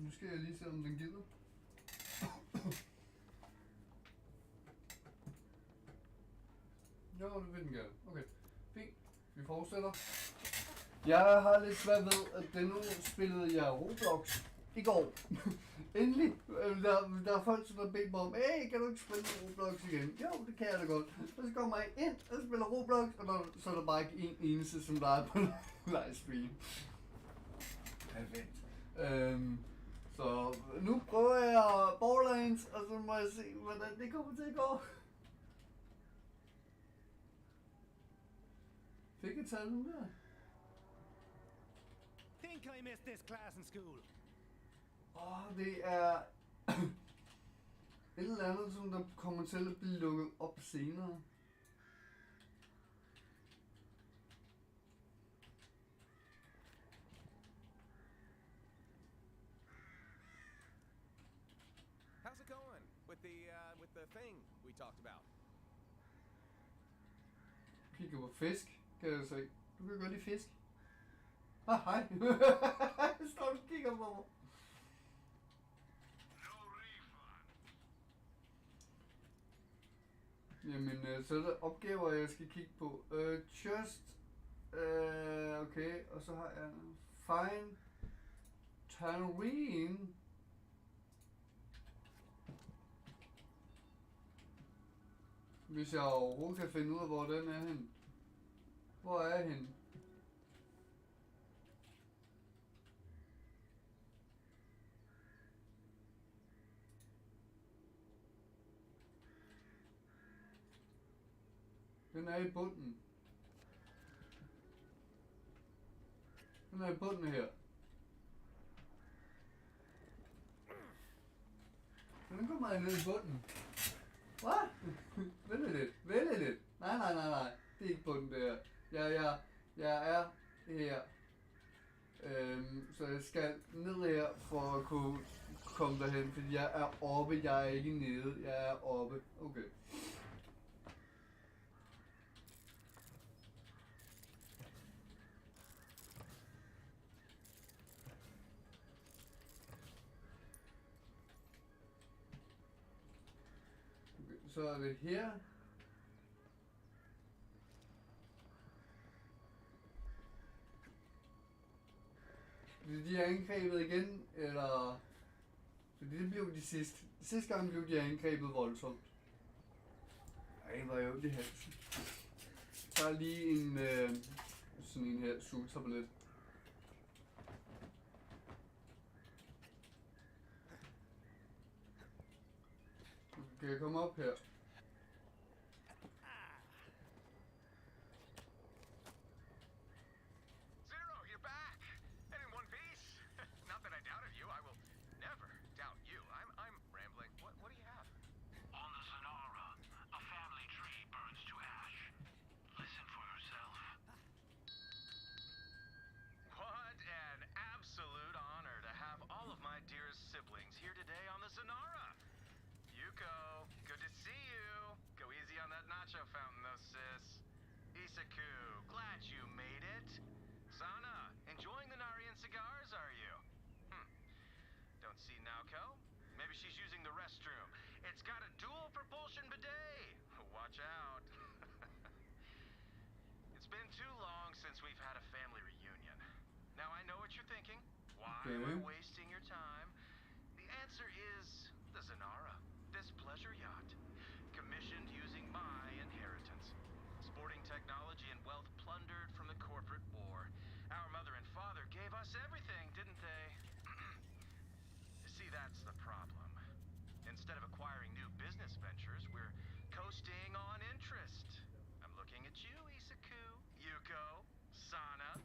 Nu skal jeg lige se, om den gider. Jo, det vil den gerne. Okay, fint. Vi fortsætter. Jeg har lidt svært ved, at den nu spillede jeg Roblox i går. Endelig. Der er folk, som har bedt mig om, hey, kan du ikke spille Roblox igen? Jo, det kan jeg da godt. Og så kommer jeg ind og spiller Roblox, og så er der bare ikke en eneste, som der er på livestream. Perfekt. Så nu prøver jeg Borderlands, og så må jeg se, hvordan det kommer til at gå. Fik jeg taget den der? Think I missed this class in school. Det er et eller andet, som der kommer til at blive lukket op senere. How's it going with the thing we talked about? Kigger på fisk, kan jeg se. Du kan godt lide fisk. Hej. Står du og kigger på mig. Jamen, så er der opgaver, jeg skal kigge på. Just. Okay, og så har jeg Find Tangerine. Hvis jeg overhovedet kan finde ud af, hvor den er henne. Hvor er jeg henne? Den er i bunden. Den er i bunden her. Den kommer ned i bunden. Hvad? Vælg lidt. Nej. Det er ikke bunden der. Jeg er her. Så jeg skal ned her for at kunne komme derhen, fordi jeg er oppe, jeg er ikke nede. Jeg er oppe. Okay. Så er det her. Fordi de er angrebet igen, eller... Fordi det blev de sidste gang blev de angrebet voldsomt. Ej, hvor er jo det halsen. Jeg tager lige en, sådan en her sugetablet. Kan jeg komme op her? Siblings here today on the Sonara. Yuko, good to see you. Go easy on that nacho fountain though, sis. Isaku, glad you made it. Sana, enjoying the Narian cigars, are you? Don't see Naoko? Maybe she's using the restroom. It's got a dual propulsion bidet. Watch out. It's been too long since we've had a family reunion. Now I know what you're thinking. Why am I wasting your time? The answer is the Zanara, this pleasure yacht, commissioned using my inheritance. Sporting technology and wealth plundered from the corporate war. Our mother and father gave us everything, didn't they? See, that's the problem. Instead of acquiring new business ventures, we're coasting on interest. I'm looking at you, Isaku, Yuko, Sana.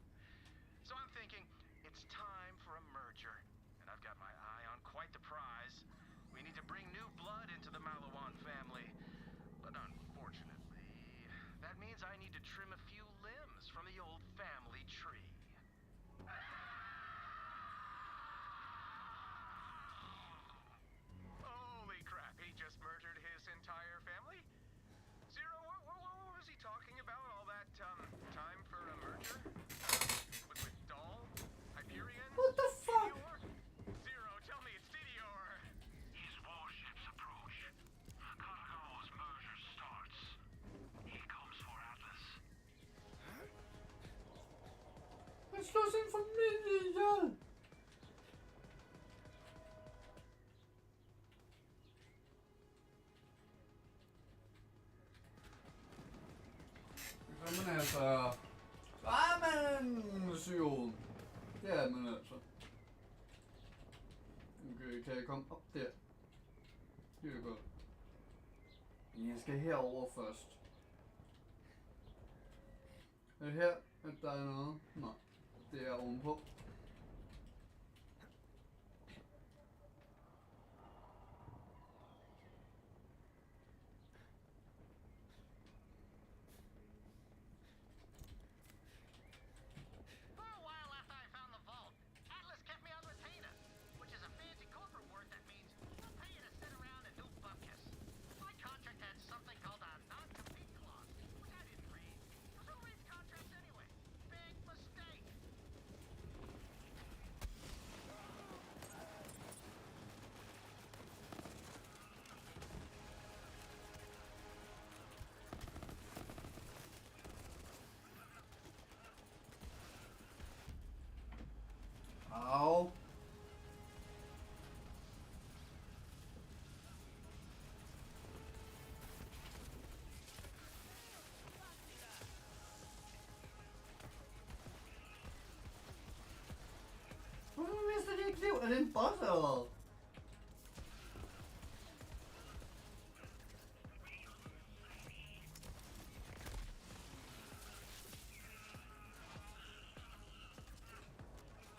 So I'm thinking, it's time for a merger, and I've got my eye on quite the prize. We need to bring new blood into the Malawan family, but unfortunately, that means I need to trim a few limbs from the old family tree. Holy crap, he just murdered his entire family? Zero, what was he talking about? All that, time for a merger? With Doll? Hyperion? What the fuck? Zero, tell slå sin familie ihjel. Så er man altså... Så er man mission. Det er man altså. Okay, kan jeg komme op der? Det er godt. Jeg skal herover først. Er det her, at der er noget? Nej, det er ovenpå. For a while after I found the vault, Atlas kept me on retainer, which is a fancy corporate word that means we'll pay you to sit around and do buckus. My contract had something called a non-compete clause, which I didn't read. Who reads contracts anyway? Big mistake. Au. Hvorfor mister de ikke liv? Er det en boss eller hvad?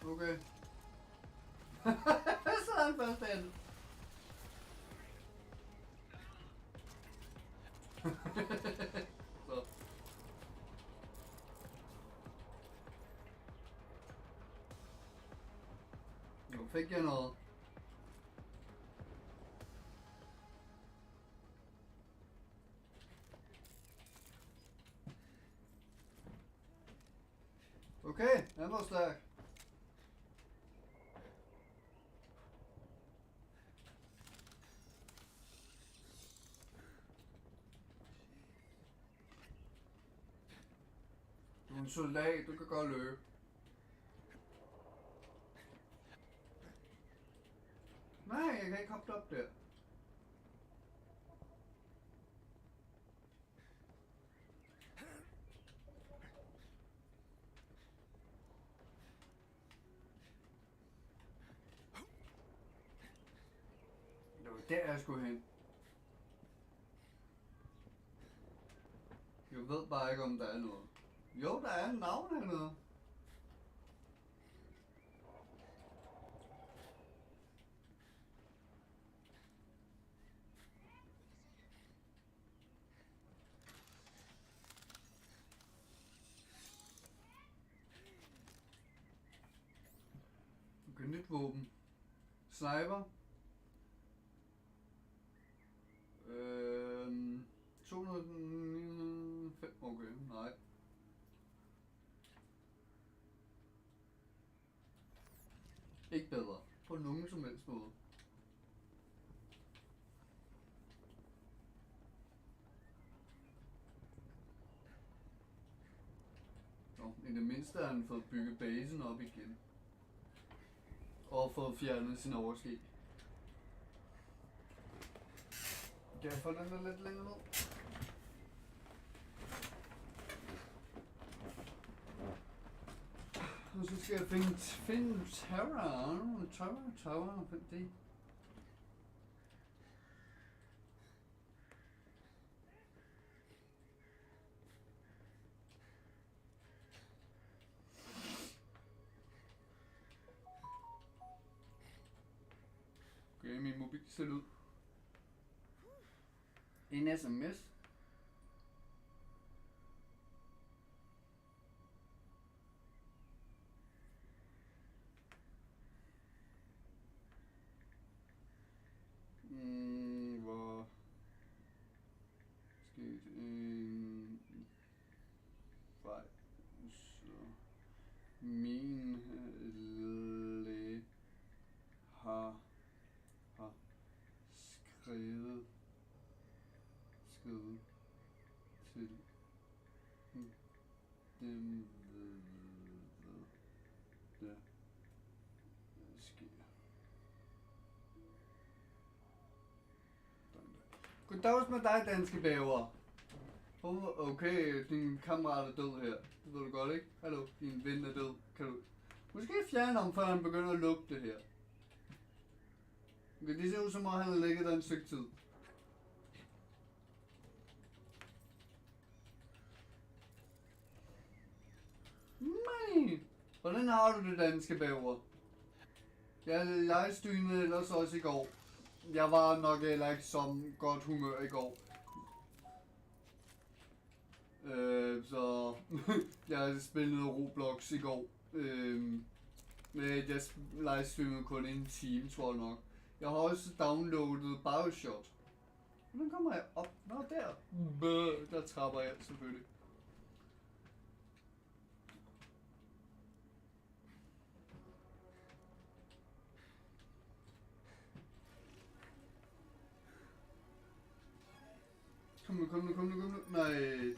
Okay. Så er han først derinde. Så. Nu fik jeg noget. Okay, den var stærk. Du er en soldat, du kan godt løbe. Nej, jeg kan ikke hoppe op der. Det var der, jeg skulle hen. Jeg ved bare ikke, om der er noget. Jo, der er en navn hernede. Okay, nyt våben. Sniper. 205. Okay, nej. Ikke bedre. På nogen som helst måde. Nå, i det mindste har han fået bygget basen op igen. Og fået fjernet sin overskæg. Kan jeg få den der lidt længere ned? Og så skal jeg finde Terror, find det. Okay, min mobil ser ud. En sms. Hvor skete en fejl, så min læge har skrevet til dem ved Goddags med dig, danske bæver. Okay, din kammerat er død her. Det ved du godt, ikke? Hallo, din ven er død. Kan du måske fjerne ham, før han begynder at lugte her? Okay, det ser ud som om, han har ligget der en stykke tid. Nej! Hvordan har du det, danske bæver? Jeg livestreamede ellers også i går. Jeg var nok heller ikke som godt humør i går. Så jeg spillede Roblox i går. Men jeg livestreamede kun en time, tror jeg nok. Jeg har også downloadet Bioshock. Hvordan kommer jeg op? Nå, der. Der trapper jeg selvfølgelig. Kom nu. Nej.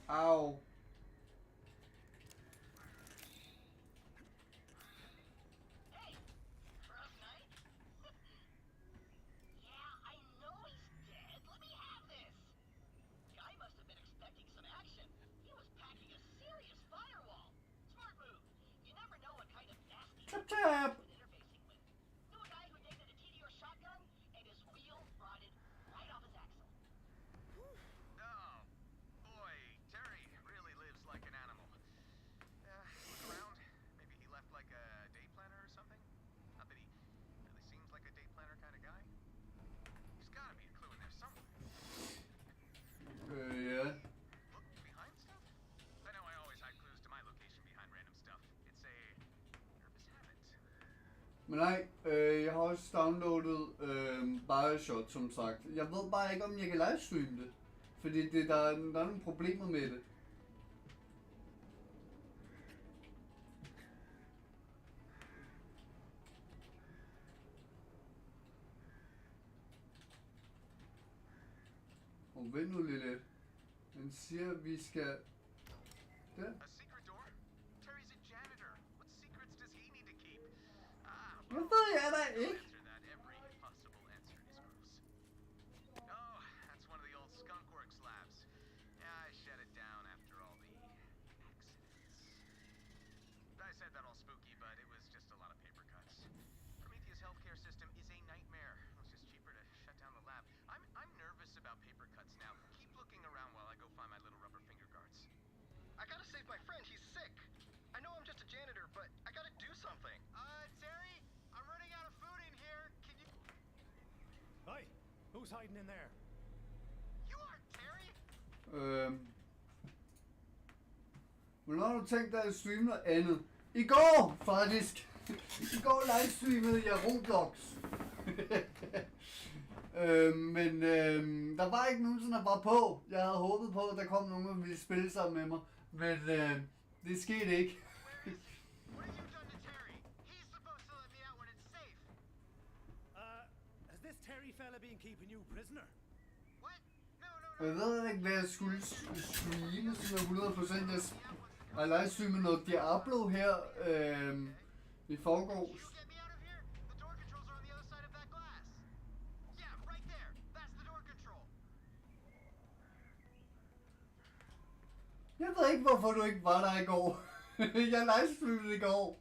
Au. Tap. Men nej, jeg har også downloadet Bioshock, som sagt. Jeg ved bare ikke, om jeg kan livestreame det. Fordi der er nogle problemer med det. Og vent nu lidt. Den siger, at vi skal... Der. Hvad ved jeg da ikke? Who's hiding in there? You are Terry. Hvornår har du tænkt dig at streame noget andet? I går, faktisk! I går livestreamede jeg Roblox. Men der var ikke nogen, der var på. Jeg havde håbet på, at der kom nogen, der ville spille sammen med mig. Men det skete ikke. Jeg ved ikke, hvad jeg skulle streame, som er 100%. Jeg har livestreamet noget Diablo her i forgårs. Jeg ved ikke, hvorfor du ikke var der i går. Jeg livestreamede i går.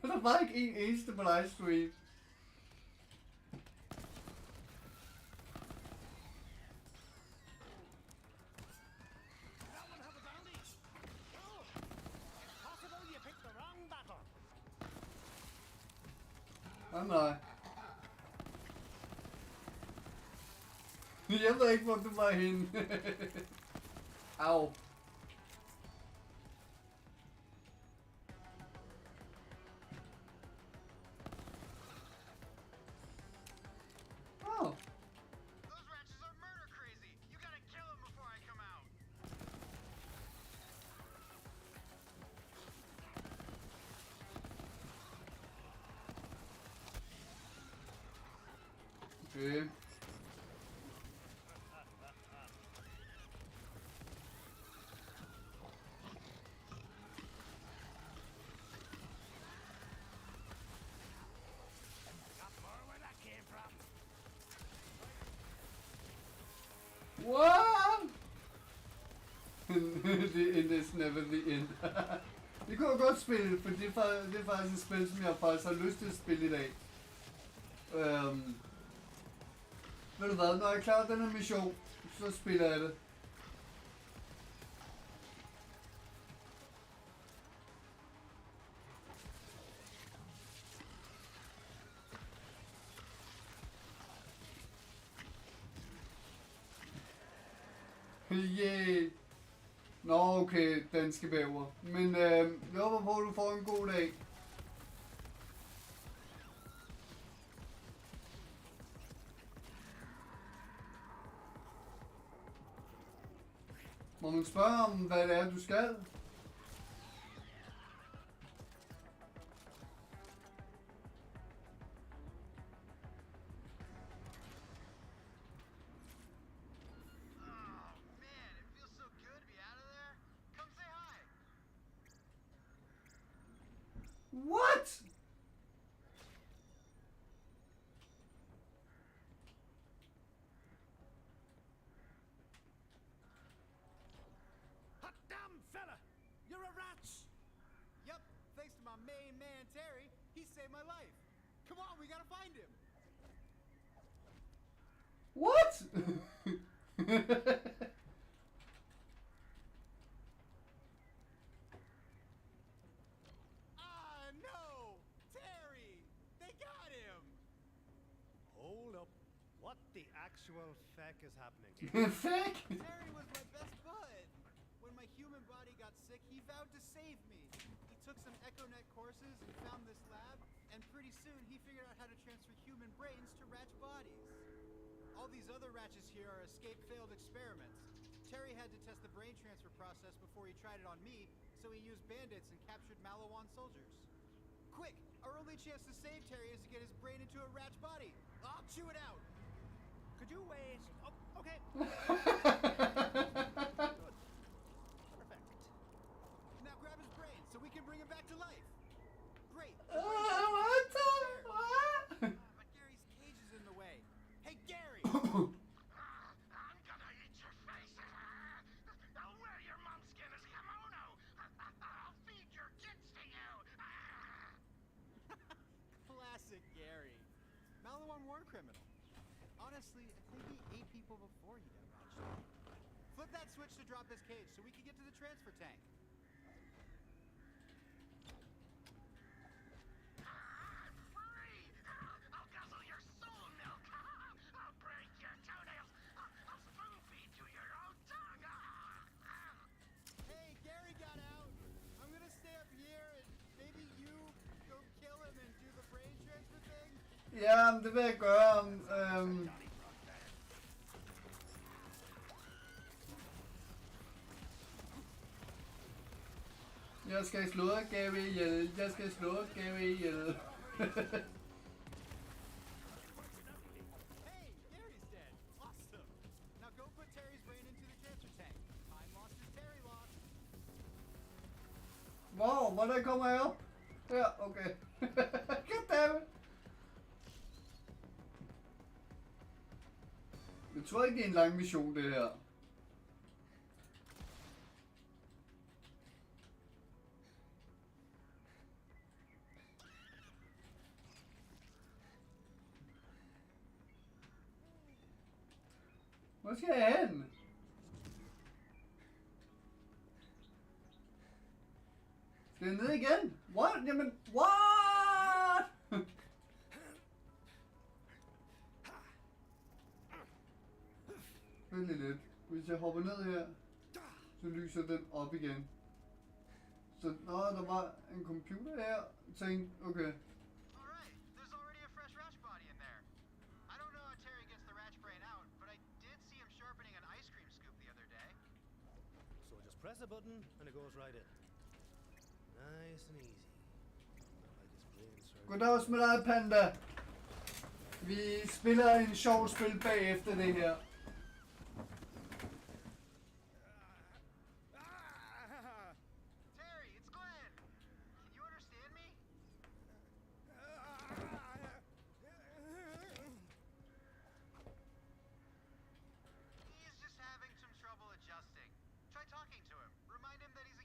Der var ikke en eneste på livestream. Nej. Jeg ved ikke, hvor du var henne. Au. Okay. is never the end. Det kunne jeg godt spille, for det er faktisk et spil, som jeg faktisk har lyst til at spille i dag. Ved du hvad, når jeg klarer den her mission, så spiller jeg det. Yeah. Nå, okay, danske bæver. Men jeg håber på, at du får en god dag. Må man spørge om, hvad det er, du skal? What? Hot damn, fella! You're a rat! Yep, thanks to my main man, Terry, he saved my life. Come on, we gotta find him. What? Ah, no! Terry! They got him! Hold up. What the actual feck is happening? Fake? Terry was my best bud. When my human body got sick, he vowed to save me. He took some EchoNet courses and found this lab, and pretty soon he figured out how to transfer human brains to rat bodies. All these other ratchets here are escape failed experiments. Terry had to test the brain transfer process before he tried it on me, so he used bandits and captured Malawan soldiers. Quick! Our only chance to save Terry is to get his brain into a rat's body. I'll chew it out! Could you wait? Oh, okay. Perfect. Now grab his brain so we can bring him back to life. Great. What the fuck? But Gary's cage is in the way. Hey, Gary! I'm gonna eat your face. I'll wear your mom's skin as kimono. I'll feed your kids to you. Classic Gary. Malawan war criminal. Honestly, I think he ate people before he got ratcheted. Flip that switch to drop his cage so we can get to the transfer tank. I'm free. I'll guzzle your soul milk. I'll break your toenails. I'll spoon feed you your own tongue. Hey, Gary got out. I'm gonna stay up here and maybe you go kill him and do the brain transfer thing. Ja, det vil jeg gøre. Jeg skal slå Gary ihjel. Jeg skal slå Gary ihjel. Hey, Gary's dead. Awesome. Now go put Terry's brain into the transfer tank. Time lost is Terry lost. Wow, hvordan kommer jeg op? Ja, okay. Goddammit. Jeg tror ikke, det er en lang mission, det her. Hvor skal jeg hen? Skal jeg ned igen? What? Jamen, what? Vent lidt. Hvis jeg hopper ned her, så lyser den op igen. Så der var en computer her. Tænkte, okay. Alright, there's already a fresh ratch body in there. I don't know how Terry gets the ratch brain out, but I did see him sharpening an ice cream scoop the other day. So just press a button and it goes right in. Nice and easy. Not like his brain's starting. Goddags med dig, Panda. Vi spiller en sjov spil bagefter det her. Terry, it's Glenn! Can you understand me? He's just having some trouble adjusting. Try talking to him. Remind him that he's a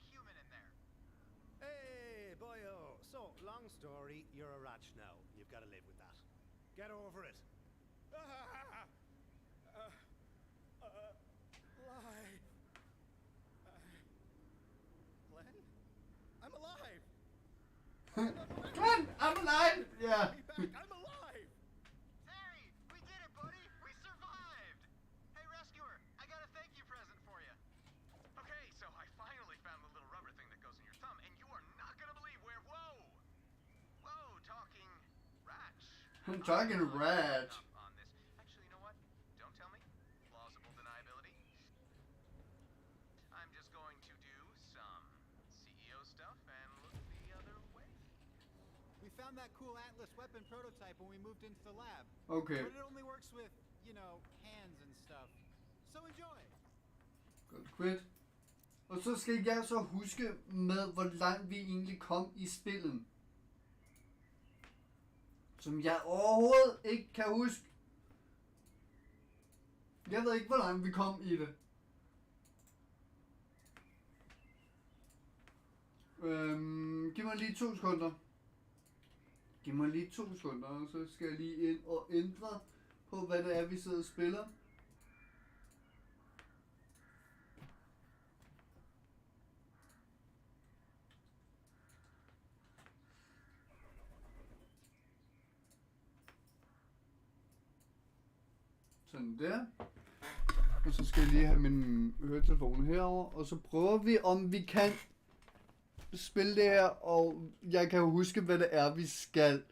So, long story, you're a ratch now. You've got to live with that. Get over it. Live. Glenn? I'm alive! Glenn, I'm alive! Yeah. Be back, I'm alive! Harry, we did it, buddy! We survived! Hey, rescuer, I got a thank you present for you. Okay, so I finally found the little rubber thing that goes in your thumb, and you are not gonna believe where. Whoa, talking ratch. I'm talking ratch. On this. Actually, you know what? Don't tell me. Plausible deniability. I'm just going to do some CEO stuff and look the other way. We found that cool Atlas weapon prototype when we moved into the lab. Okay. But it only works with, you know, hands and stuff. So enjoy. Godt quit. Og så skal jeg så huske med, hvor langt vi egentlig kom i spillet. Som jeg overhovedet ikke kan huske. Jeg ved ikke, hvor langt vi kom i det. Giv mig lige 2 sekunder. Giv mig lige 2 sekunder, og så skal jeg lige ind og ændre på, hvad det er, vi sidder og spiller. Sådan der. Og så skal jeg lige have min høretelefon herover, og så prøver vi, om vi kan spille det her, og jeg kan jo huske, hvad det er, vi skal.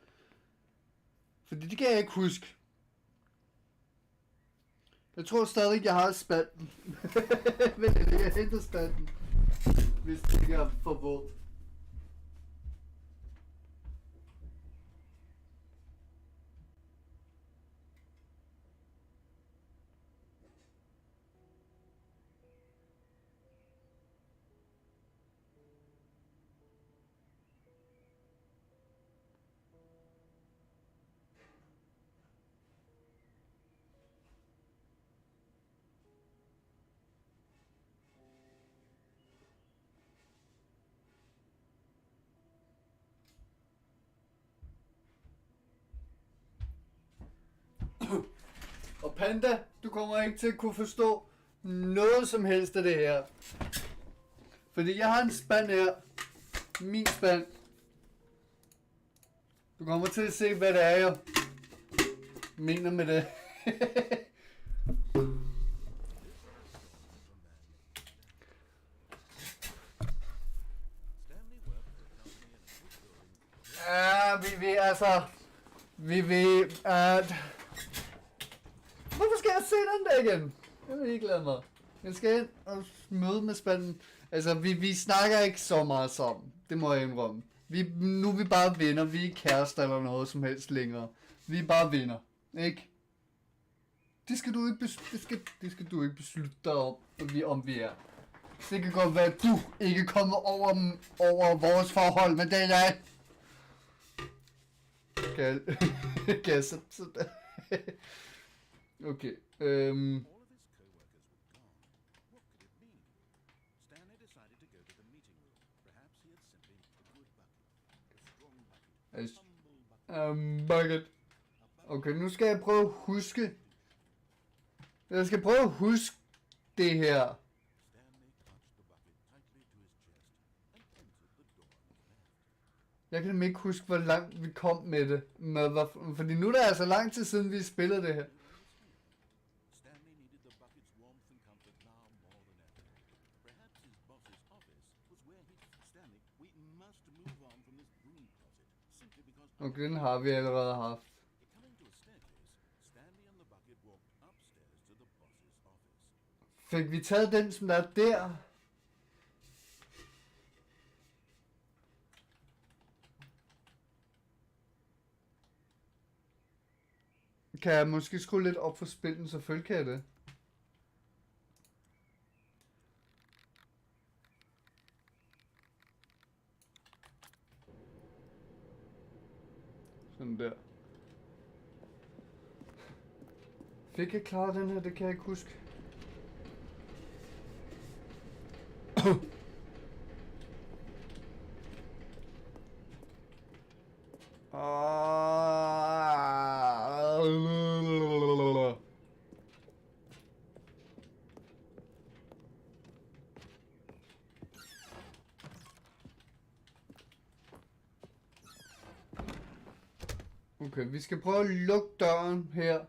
Fordi det kan jeg ikke huske. Jeg tror stadig, jeg har spanden. Men jeg henter spanden, hvis det ikke er for vådt. Og Panda, du kommer ikke til at kunne forstå noget som helst af det her. Fordi jeg har en spand her. Min spand. Du kommer til at se, hvad det er, jeg mener med det. Ja, vi vil, at... Hvorfor skal jeg se den der igen? Jeg vil ikke lade mig. Jeg skal ind og møde med spanden. Altså, vi snakker ikke så meget sammen. Det må jeg indrømme. Nu er vi bare venner. Vi er ikke kærester eller noget som helst længere. Vi er bare venner. Ikke? Det skal du ikke beslutte dig om vi er. Det kan godt være, at du ikke kommer over vores forhold, men det er jeg. Kan jeg sætte sådan der? Okay. Bucket. Okay, nu skal jeg prøve at huske. Jeg skal prøve at huske det her. Jeg kan ikke huske, hvor langt vi kom med det. Fordi nu er det altså lang tid siden, vi spillede det her. Okay, den har vi allerede haft. Fik vi taget den, som der er der? Kan jeg måske skrue lidt op for spillen, selvfølgelig kan jeg det. Sådan der. Fik jeg klaret den her? Det kan jeg ikke huske. Okay, vi skal prøve at lukke døren her.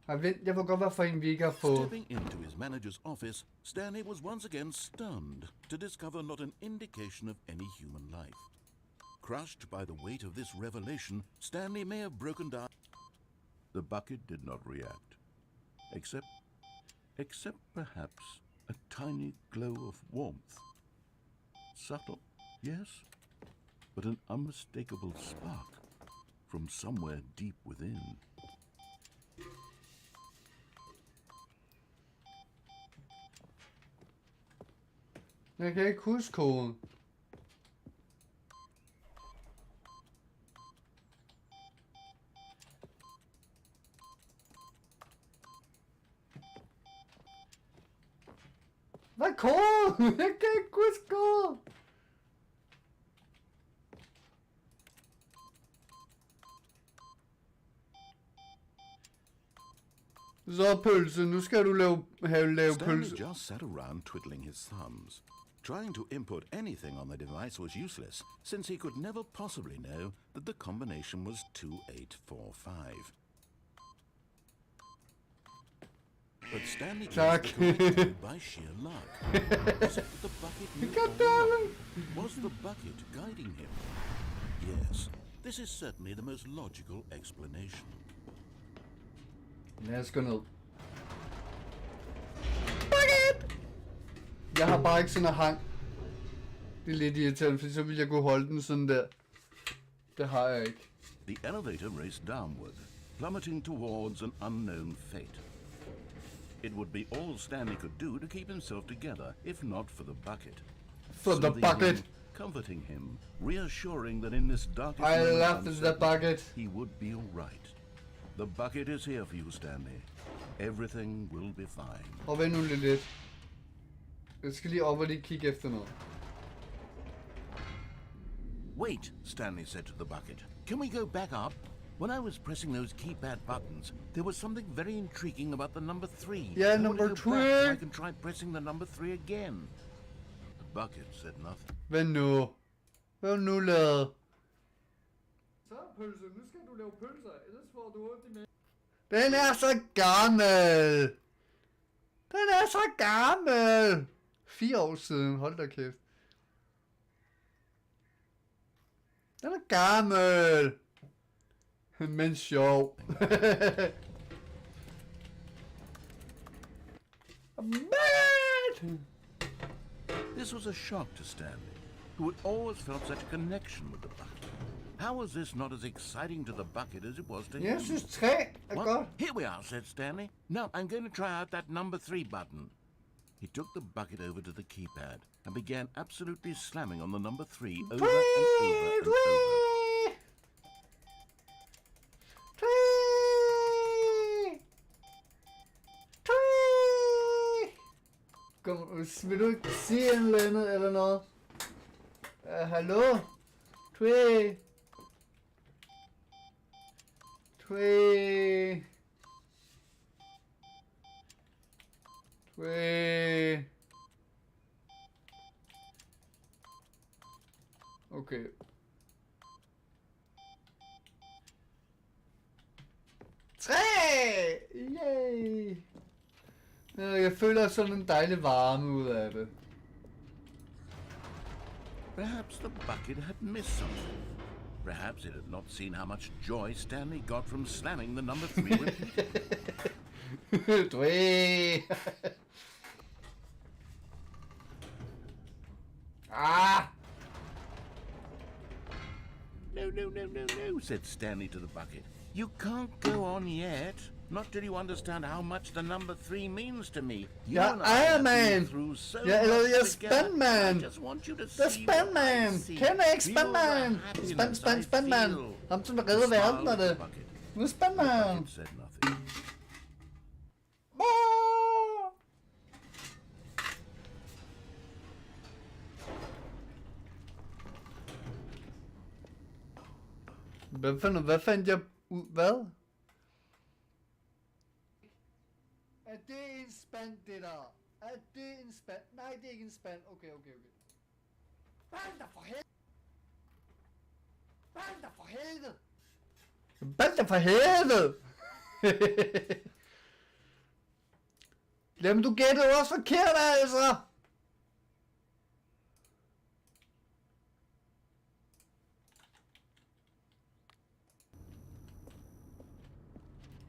Vent, jeg vil godt være for en, vi ikke har fået. Stepping into his manager's office, Stanley was once again stunned to discover not an indication of any human life. Crushed by the weight of this revelation, Stanley may have broken down. The bucket did not react, except perhaps a tiny glow of warmth. Subtle, yes, but an unmistakable spark from somewhere deep within. Jeg kan ikke huske koden. Hvad er koden? Jeg kan ikke huske koden. Så pølse, nu skal du lave pølse. Stanley just sat around twiddling his thumbs. Trying to input anything on the device was useless, since he could never possibly know that the combination was 2845. But Stanley guessed the correct by sheer luck. Except that the bucket knew all along. Was the bucket guiding him? Yes, this is certainly the most logical explanation. Lad os gå ned. Bucket! Jeg har bare ikke sådan en hang. Det er lidt irriterende, fordi så ville jeg kunne holde den sådan der. Det har jeg ikke. The elevator raced downward, plummeting towards an unknown fate. It would be all Stanley could do to keep himself together, if not for the bucket. For the bucket! Comforting him, reassuring that in this darkest I moment love the bucket. he would be all right. The bucket is here for you, Stanley. Everything will be fine. Og vent nu lidt. Jeg skal lige op og lige kigge efter noget. Wait, Stanley said to the bucket. Can we go back up? When I was pressing those keypad buttons, there was something very intriguing about the number 3. Yeah, I want to number go back 3. so I can try pressing the number 3 again. The bucket said nothing. Hvad nu? Hvad nu lavet? Så pølse, nu skal du lave pølser, ellers får du ondt i maven. Den er så gammel! Den er så gammel! 4 år siden, hold da kæft. Den er gammel! Men sjov. This was a shock to Stanley, who had always felt such a connection with the bucket. How was this not as exciting to the bucket as it was to him? Jeg synes 3 er Well, godt. here we are, said Stanley. Now I'm going to try out that number 3 button. He took the bucket over to the keypad and began absolutely slamming on the number 3 over and over and over. Kom, vil du ikke sige en eller andet eller noget? Hallo? Twee. Okay. Yay! Jeg føler sådan en dejlig varme ud af det. Perhaps the bucket had missed something. Perhaps it had not seen how much joy Stanley got from slamming the number 3 repeatedly. Ah! No, said Stanley to the bucket. You can't go on yet. Not till you understand how much the number 3 means to me. You and I have been through so much together. I just want you to see what I see. Kender ikke Spandman? Spandman. Ham som redder verden af det. Nu er Spandman. Said nothing. Hvad fandt jeg ud? Hvad? Er det en spand, det der? Er det en spand? Nej, det er ikke en spand. Okay. Balder for helvede! Balder for helvede! Balder for helvede! Jamen, du gættede også forkert, altså!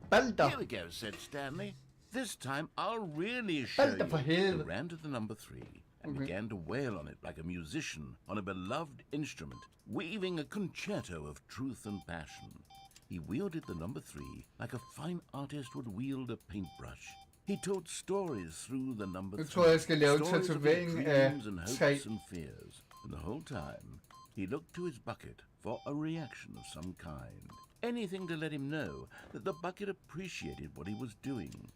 Balder! Here we go, said Stanley. This time I'll really show Balder for you. helvede! He ran to the number 3 and began to wail on it like a musician on a beloved instrument, weaving a concerto of truth and passion. He wielded the number 3 like a fine artist would wield a paintbrush. He told stories through the number 3. Jeg tror, jeg skal lave Stories of tatovering af dreams and 3. hopes and fears. And the whole time, he looked to his bucket for a reaction of some kind. Anything to let him know that the bucket appreciated what he was doing.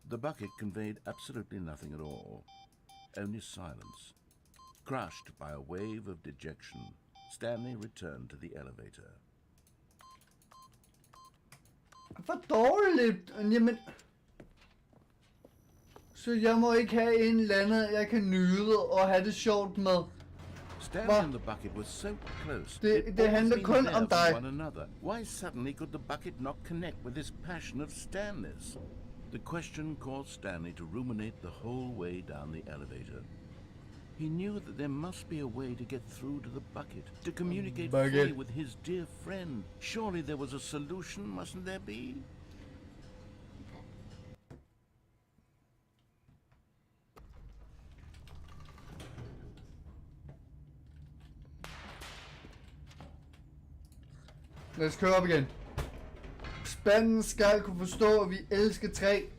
The bucket conveyed absolutely nothing at all. Only silence. Crushed by a wave of dejection, Stanley returned to the elevator. For dårligt. Jamen... Så jeg må ikke have en eller anden, jeg kan nyde og have det sjovt med. Stanley and the bucket were so close. Det handler kun om dig. One another. Why suddenly could the bucket not connect with this passion of Stanley's? The question caused Stanley to ruminate the whole way down the elevator. He knew that there must be a way to get through to the bucket, to communicate fully with his dear friend. Surely there was a solution, mustn't there be? Lad os køre op igen. Spanden skal kunne forstå, at vi elsker 3.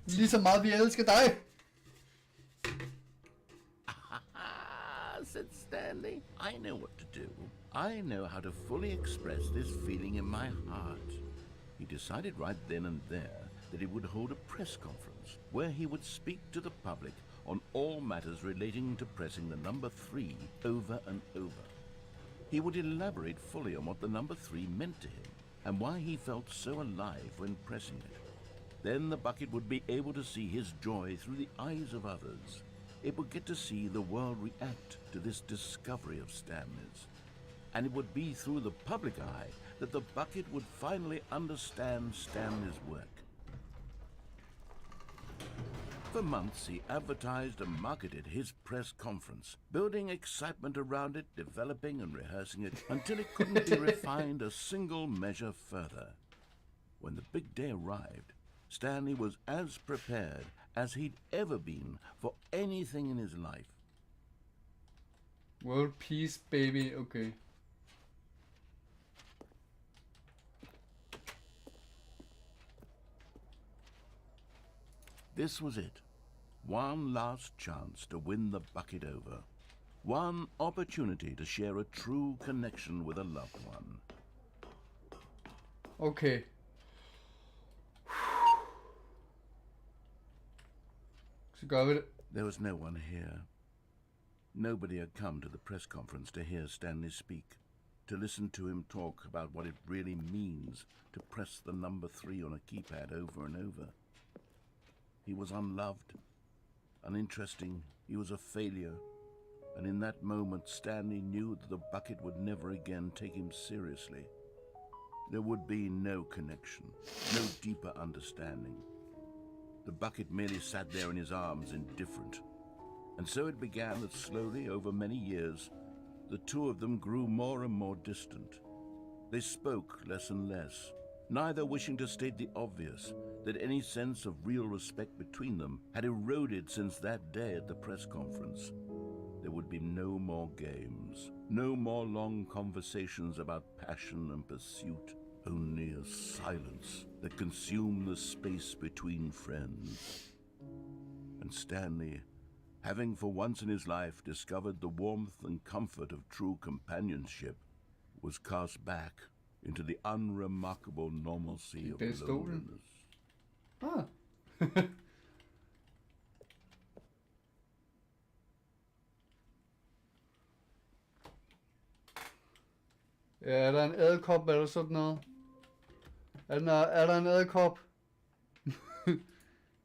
Lige så meget vi elsker dig. Said Stanley. I know what to do. I know how to fully express this feeling in my heart. He decided right then and there that he would hold a press conference where he would speak to the public on all matters relating to pressing the number 3 over and over. He would elaborate fully on what the number 3 meant to him and why he felt so alive when pressing it. Then the bucket would be able to see his joy through the eyes of others. It would get to see the world react to this discovery of Stanley's. And it would be through the public eye that the bucket would finally understand Stanley's work. For months he advertised and marketed his press conference, building excitement around it, developing and rehearsing it until it couldn't be refined a single measure further. When the big day arrived, Stanley was as prepared as he'd ever been for anything in his life. World peace, baby. Okay. This was it. One last chance to win the bucket over. One opportunity to share a true connection with a loved one. Okay. Så gør vi det. There was no one here. Nobody had come to the press conference to hear Stanley speak, to listen to him talk about what it really means to press the number 3 on a keypad over and over. He was unloved, uninteresting, he was a failure, and in that moment Stanley knew that the bucket would never again take him seriously. There would be no connection, no deeper understanding. The bucket merely sat there in his arms, indifferent. And so it began that slowly, over many years, the two of them grew more and more distant. They spoke less and less, neither wishing to state the obvious, that any sense of real respect between them had eroded since that day at the press conference. There would be no more games, no more long conversations about passion and pursuit, only a silence that consumed the space between friends. And Stanley, having for once in his life discovered the warmth and comfort of true companionship, was cast back into the unremarkable normalcy of loneliness. Ah. Ja, er der en edderkop eller sådan noget? Er der en edderkop?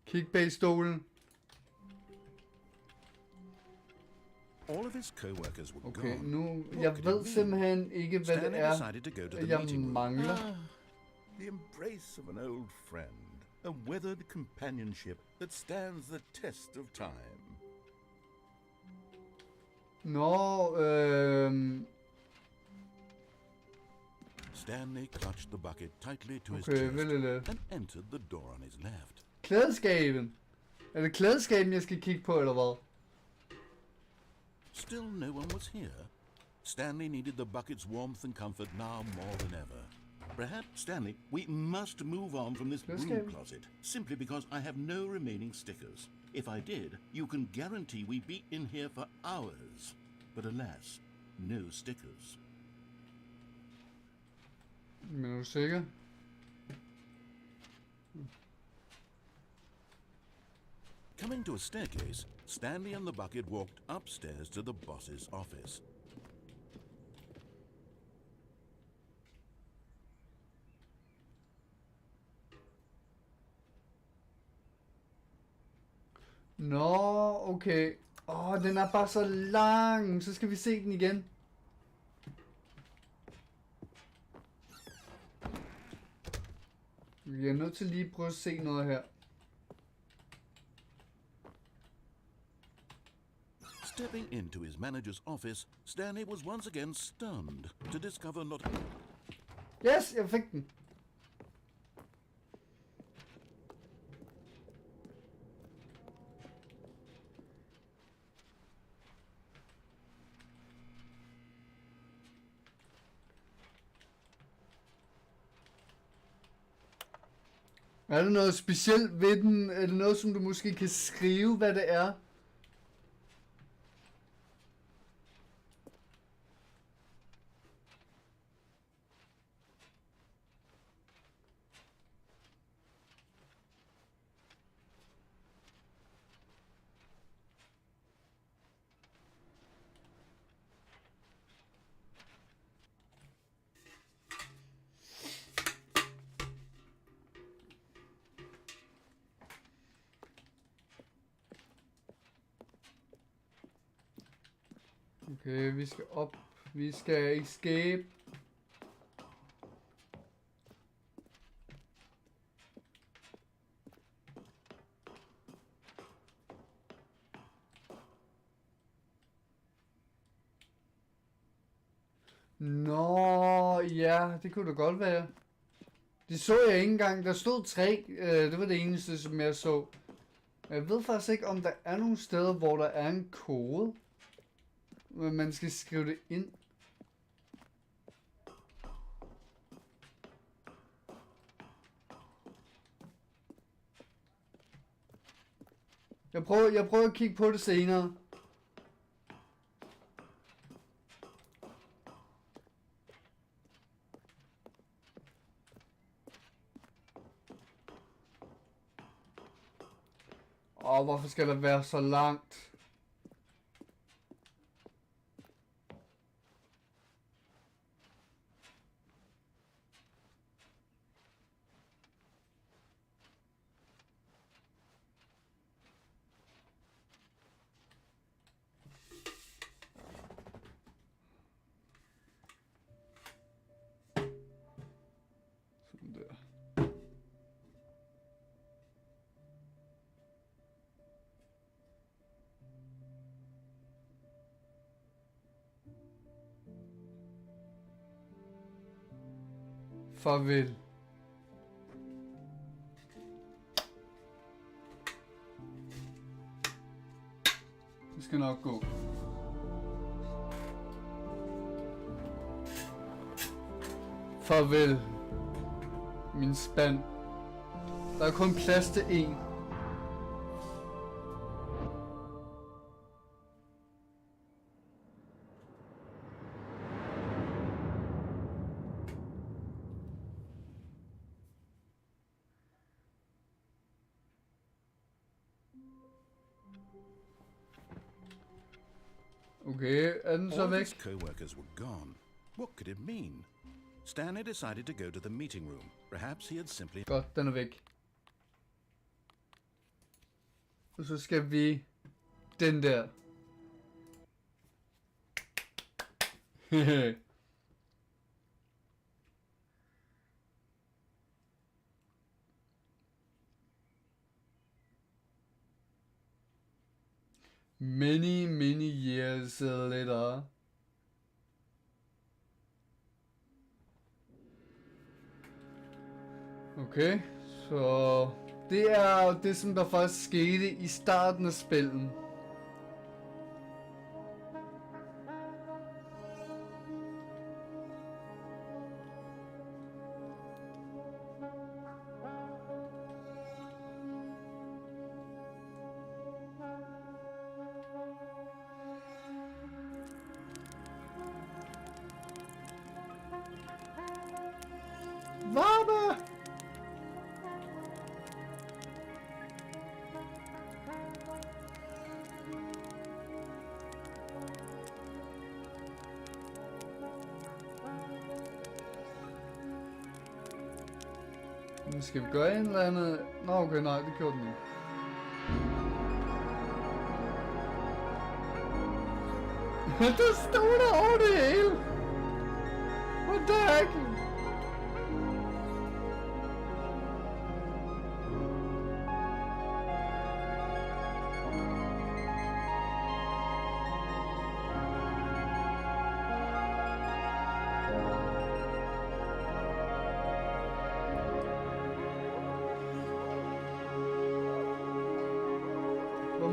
Kig bag stolen. All of his co-workers were Okay, gone. nu... What Jeg could it ved mean? simpelthen ikke, hvad det Stanley er, decided to go to the jeg meeting room. mangler. The embrace of an old friend, a weathered companionship that stands the test of time. Nå, Stanley clutched the bucket tightly to his okay, chest lidt. and entered the door on his left. Klædeskaben. Er det klædeskaben, jeg skal kigge på, eller hvad? Still no one was here. Stanley needed the bucket's warmth and comfort now more than ever. Perhaps, Stanley, we must move on from this broom closet, simply because I have no remaining stickers. If I did, you can guarantee we'd be in here for hours. But alas, no stickers. Men er du sikker? Coming to a staircase, Stanley and the bucket walked upstairs to the boss's office. Nå, okay. Den er bare så lang. Så skal vi se den igen. Vi er nødt til lige at prøve at se noget her. Stepping into his manager's office, Stanley was once again stunned to discover not... Yes, jeg fik den. Er der noget specielt ved den? Er det noget, som du måske kan skrive, hvad det er? Okay, vi skal op. Vi skal escape. Nå, ja, det kunne da godt være. Det så jeg ikke engang. Der stod 3. Det var det eneste, som jeg så. Jeg ved faktisk ikke, om der er nogle steder, hvor der er en kode. Men man skal skrive det ind. Jeg prøver at kigge på det senere. Hvorfor skal der være så langt? Sådan der. Farvel. Det skal nok gå. Farvel. Min spand. Der er kun plads til én. Okay, er den så All of væk? his co-workers were gone. What could it mean? Stanley decided to go to the meeting room. Perhaps he had simply... Godt, den er væk. Og så skal vi... Den der. Many years later. Okay, så det er det, som der faktisk skete i starten af spillet. Varme! Nu skal vi gøre en eller anden... Nå, okay, nej, det gjorde den ikke. Der stod der over det hele! What the heck?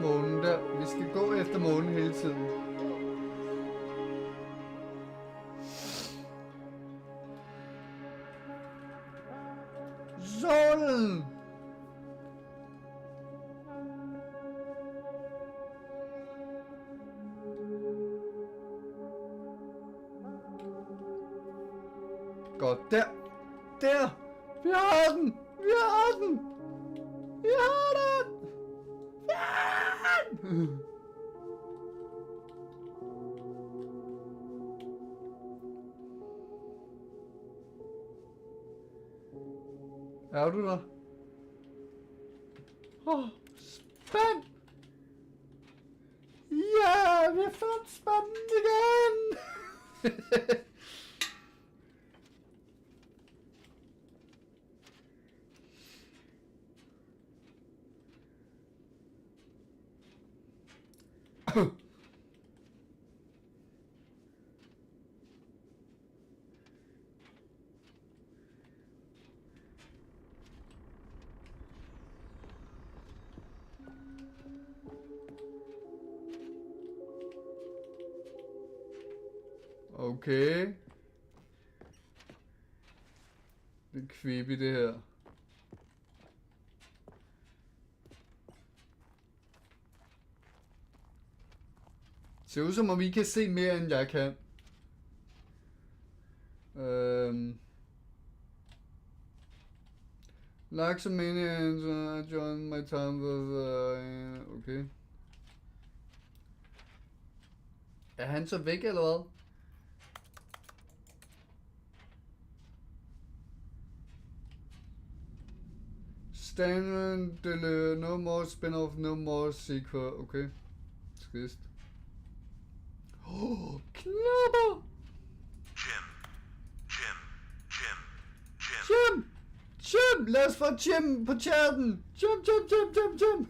Månen der. Vi skal gå efter månen hele tiden. Solen! Godt, der! Der! Vi har den! Vi har den! Vi har den! Er du der? Spand! Ja, vi fandt spanden igen! Okay. Det er creepy det her. Ser ud som om vi kan se mere end jeg kan. Like so many and I joined my time with okay. Er han så væk eller hvad? Stand deliver, no more spin-off, no more sequel, okay. Skist. Knapper! Jim! Lad os få Jim på chatten! Jim! Jim!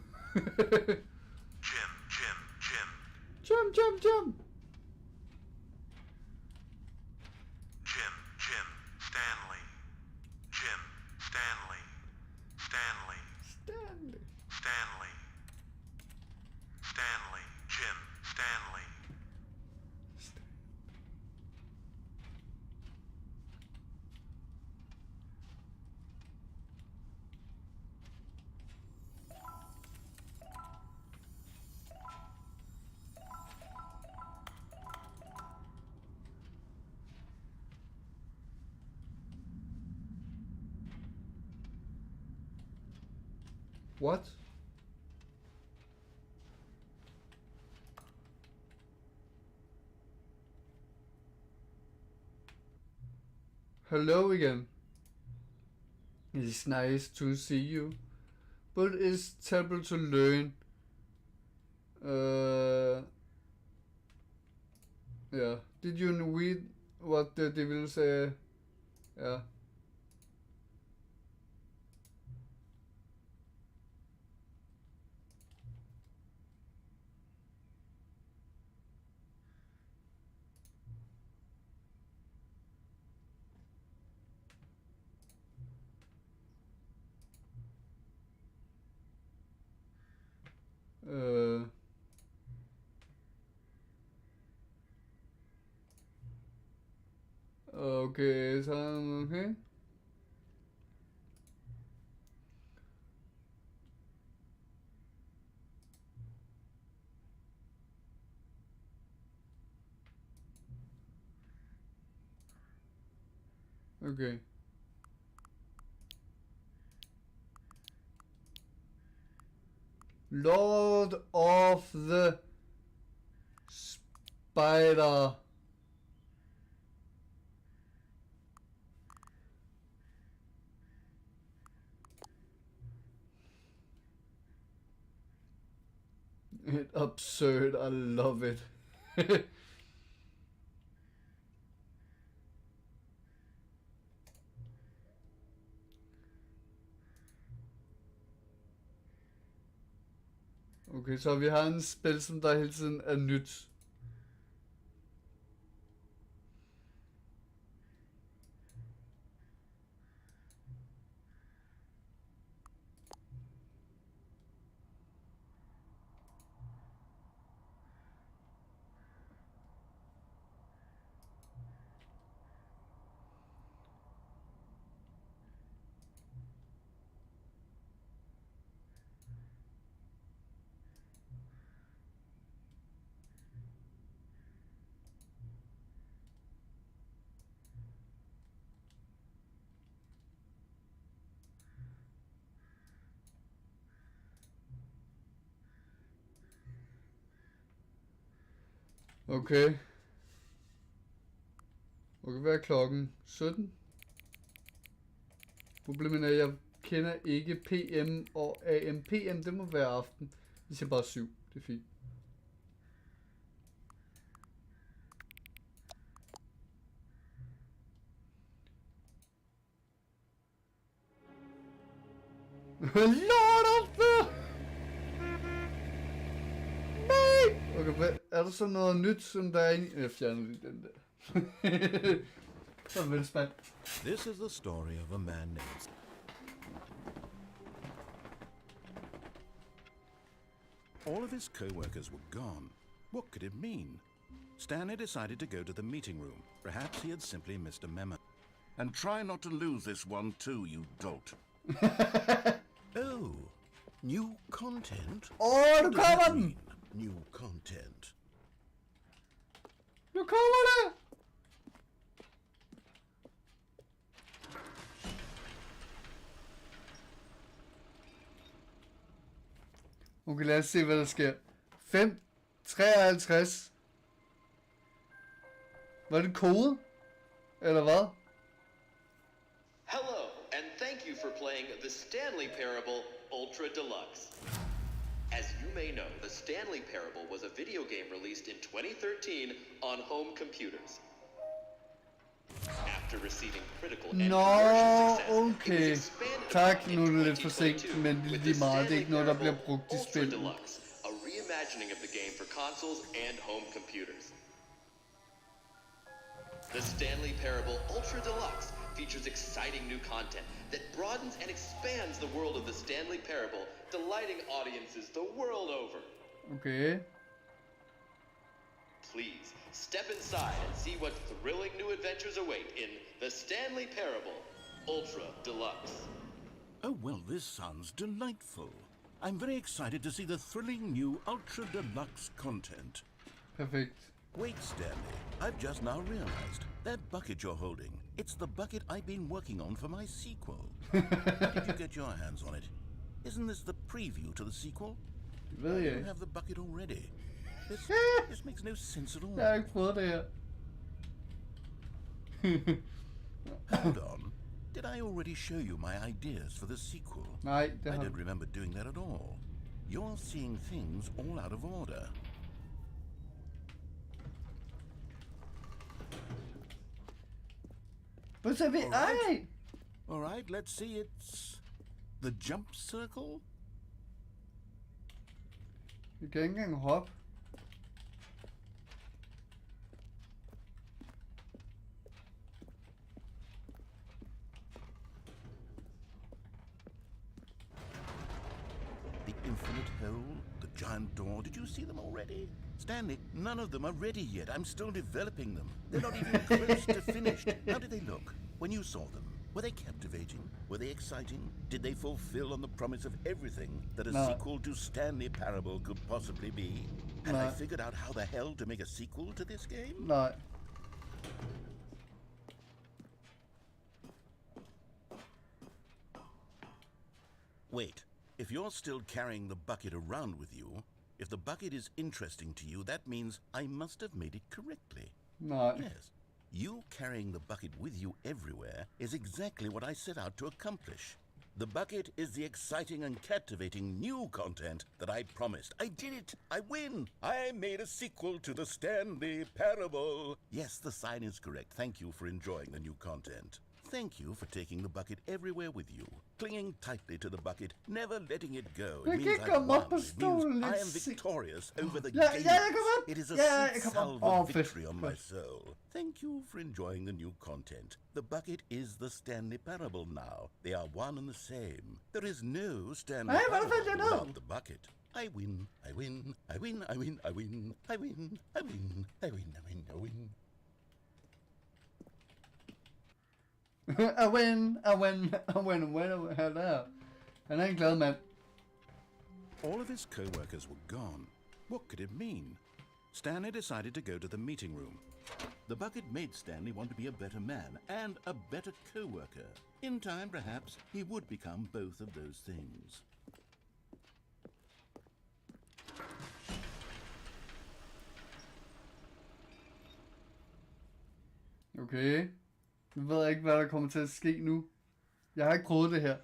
What? hello again. It's nice to see you, but it's terrible to learn. Yeah. Did you read what the devil say? Yeah. Okay, så okay. Okay. Lord of the Spider. It's absurd, I love it. Okay, så vi har en spil, som der hele tiden er nyt. Okay. Okay, hvad er klokken? 17? Problemet er, at jeg kender ikke PM og AM. PM, det må være aften. Vi siger bare 7. Det er fint. Lord of the... Okay, hvad, er der så noget nyt, som der er inde? Jeg fjerner lige den der. Så vel spændt. This is the story of a man named... All of his co-workers were gone. What could it mean? Stanley decided to go to the meeting room. Perhaps he had simply missed a memo. And try not to lose this one too, you dolt. Oh, new content? Åh, nu kommer den! New content. Nu kommer det! Okay, lad os se, hvad der sker. 5:53. Var det kode? Eller hvad? Hello, and thank you for playing the Stanley Parable Ultra Deluxe. As you may know, the Stanley Parable was a video game released in 2013 on home computers. After receiving critical and commercial success, okay. it was expanded Tak, upon nu er in det lidt for sent, 2022 men det er with lige the meget. Det er Stanley ikke noget, der bliver Parable brugt i Ultra spillet. Deluxe, a reimagining of the game for consoles and home computers. The Stanley Parable Ultra Deluxe features exciting new content that broadens and expands the world of the Stanley Parable, delighting audiences the world over. Okay. Please, step inside and see what thrilling new adventures await in the Stanley Parable Ultra Deluxe. Oh, well, this sounds delightful. I'm very excited to see the thrilling new Ultra Deluxe content. Perfekt. Wait, Stanley. I've just now realized that bucket you're holding, it's the bucket I've been working on for my sequel. How did you get your hands on it? Isn't this the preview to the sequel? Ved jeg You ikke. have the bucket already. This makes no sense at all. Jeg har ikke prøvet det her. Hold on. Did I already show you my ideas for the sequel? Nej, det I har don't remember doing that at all. You're seeing things all out of order. Hvad så vi? Ej! All right, let's see. It's the jump circle. Vi kan ikke engang hoppe. The infinite hole, the giant door. Did you see them already? Stanley, none of them are ready yet. I'm still developing them. They're not even close to finished. How did they look when you saw them? Were they captivating? Were they exciting? Did they fulfill on the promise of everything that a sequel to Stanley Parable could possibly be? Had I figured out how the hell to make a sequel to this game? Nej. Wait, if you're still carrying the bucket around with you, if the bucket is interesting to you, that means I must have made it correctly. Nej. Yes. You carrying the bucket with you everywhere is exactly what I set out to accomplish. The bucket is the exciting and captivating new content that I promised. I did it! I win! I made a sequel to the Stanley Parable! Yes, the sign is correct. Thank you for enjoying the new content. Thank you for taking the bucket everywhere with you, clinging tightly to the bucket, never letting it go. It means I've won. It means I am victorious over the game. It is a sweet-salve victory on my soul. Thank you for enjoying the new content. The bucket is the Stanley Parable now. They are one and the same. There is no Stanley Parable without the bucket. I win, I win, I win, I win, I win, I win, I win, I win, I win, I win. I win. Han er en glad mand. All of his co-workers were gone. What could it mean? Stanley decided to go to the meeting room. The bucket made Stanley want to be a better man and a better co-worker. In time, perhaps, he would become both of those things. Okay. Jeg ved ikke, hvad der kommer til at ske nu. Jeg har ikke prøvet det her.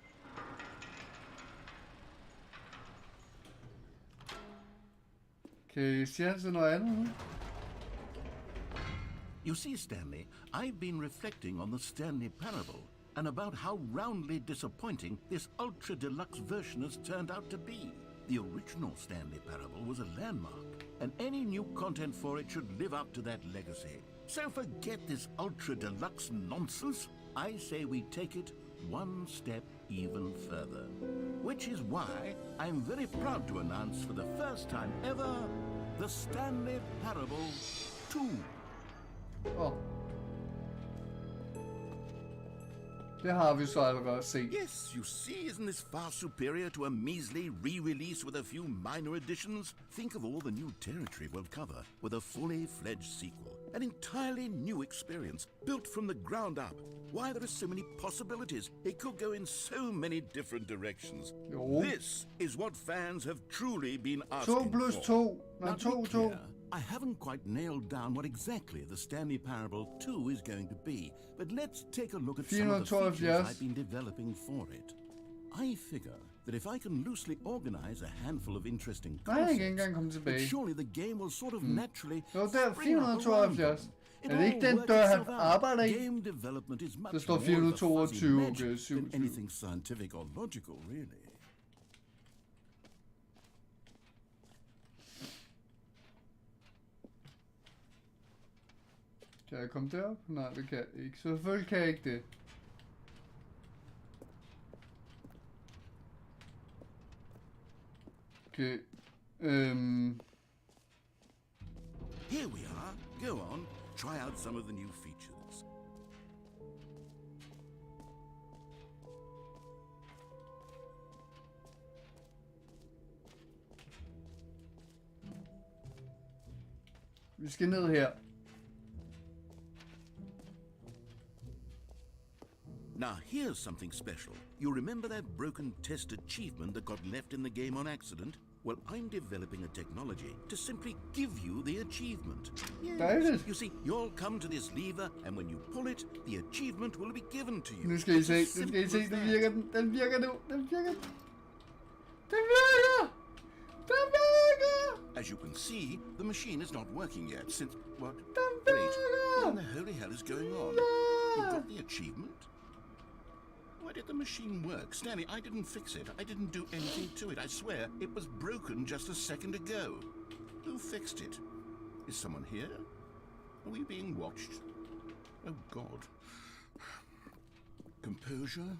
Okay, siger han så noget andet nu? You see, Stanley, I've been reflecting on the Stanley Parable and about how roundly disappointing this ultra deluxe version has turned out to be. The original Stanley Parable was a landmark, and any new content for it should live up to that legacy. So forget this ultra deluxe nonsense. I say we take it one step even further. Which is why I'm very proud to announce for the first time ever, the Stanley Parable 2. Oh. Det har vi så allerede set. Yes, you see, isn't this far superior to a measly re-release with a few minor additions? Think of all the new territory we'll cover with a fully fledged sequel. An entirely new experience, built from the ground up. Why, there are so many possibilities. It could go in so many different directions. Jo. This is what fans have truly been asking 2 plus for. 2. Now, Nej, 2, to be clear, I haven't quite nailed down what exactly the Stanley Parable 2 is going to be, but let's take a look at some of the features I've been developing for it. I figure that if I can loosely organize a handful of interesting concepts, then surely the game will sort of naturally spring up around them. It Er det ikke den all dør, works han itself out. arbejder i? Game development is Der much står more of a fuzzy 422, magic okay, than 27. anything scientific or logical, really. Kan jeg komme derop? Nej, det kan jeg ikke. Selvfølgelig kan jeg ikke det. Okay. Here we are. Go on. Try out some of the new features. Vi skal ned her. Now, here's something special. You remember that broken test achievement that got left in the game on accident? Well, I'm developing a technology to simply give you the achievement. Dejligt. You see, you'll come to this lever, and when you pull it, the achievement will be given to you. Nu skal I se, nu skal I se, den virker den. Den virker nu, den virker. Den virker! Den virker! As you can see, the machine is not working yet since... What? Den Wait, virker! what in the holy hell is going on? You got the achievement? Why did the machine work? Stanley, I didn't fix it. I didn't do anything to it. I swear, it was broken just a second ago. Who fixed it? Is someone here? Are we being watched? Oh, God. Composure.